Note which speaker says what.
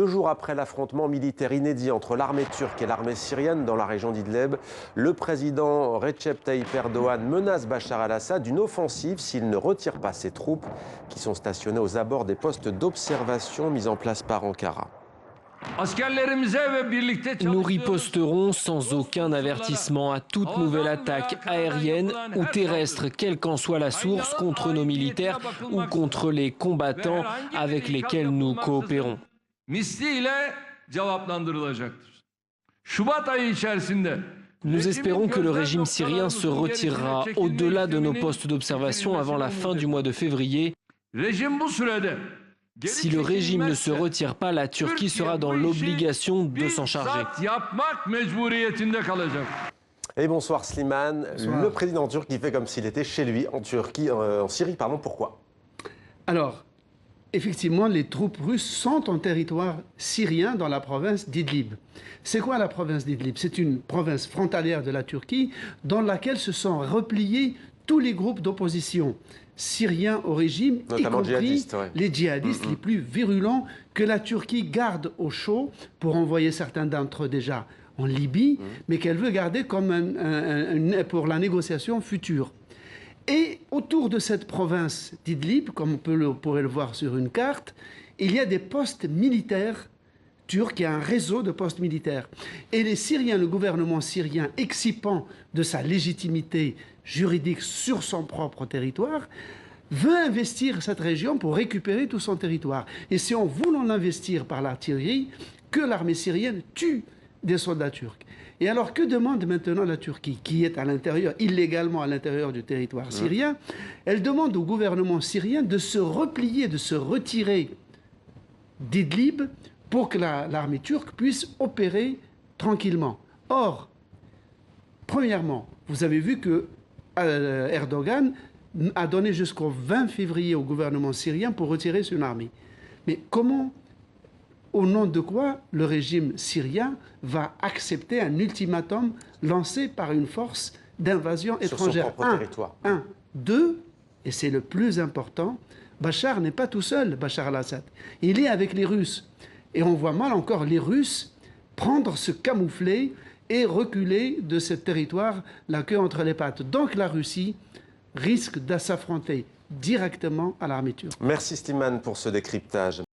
Speaker 1: 2 jours après l'affrontement militaire inédit entre l'armée turque et l'armée syrienne dans la région d'Idlib, le président Recep Tayyip Erdogan menace Bachar al-Assad d'une offensive s'il ne retire pas ses troupes qui sont stationnées aux abords des postes d'observation mis en place par Ankara.
Speaker 2: Nous riposterons sans aucun avertissement à toute nouvelle attaque aérienne ou terrestre, quelle qu'en soit la source, contre nos militaires ou contre les combattants avec lesquels nous coopérons. Nous espérons que le régime syrien se retirera au-delà de nos postes d'observation avant la fin du mois de février. Si le régime ne se retire pas, la Turquie sera dans l'obligation de s'en charger.
Speaker 1: Et bonsoir Slimane. Bonsoir. Le président turc qui fait comme s'il était chez lui en Syrie, pourquoi?
Speaker 3: Alors, effectivement, les troupes russes sont en territoire syrien dans la province d'Idlib. C'est quoi la province d'Idlib? C'est une province frontalière de la Turquie dans laquelle se sont repliés tous les groupes d'opposition syriens au régime,
Speaker 1: notamment
Speaker 3: y compris les djihadistes les plus virulents que la Turquie garde au chaud pour envoyer certains d'entre eux déjà en Libye, mais qu'elle veut garder comme pour la négociation future. Et autour de cette province d'Idlib, comme on pourrait le voir sur une carte, il y a des postes militaires turcs, il y a un réseau de postes militaires. Et les Syriens, le gouvernement syrien, excipant de sa légitimité juridique sur son propre territoire, veut investir cette région pour récupérer tout son territoire. Et c'est en voulant l'investir par l'artillerie que l'armée syrienne tue des soldats turcs. Et alors, que demande maintenant la Turquie, qui est à l'intérieur, illégalement à l'intérieur du territoire syrien? Elle demande au gouvernement syrien de se replier, de se retirer d'Idlib pour que l'armée turque puisse opérer tranquillement. Or, premièrement, vous avez vu que Erdogan a donné jusqu'au 20 février au gouvernement syrien pour retirer son armée. Mais comment, au nom de quoi, le régime syrien va accepter un ultimatum lancé par une force d'invasion étrangère?
Speaker 1: Sur son propre territoire.
Speaker 3: Deux, et c'est le plus important, Bachar n'est pas tout seul, Bachar al-Assad. Il est avec les Russes. Et on voit mal encore les Russes prendre, se camoufler et reculer de ce territoire la queue entre les pattes. Donc la Russie risque de s'affronter directement à l'armée turque.
Speaker 1: Merci Slimane pour ce décryptage.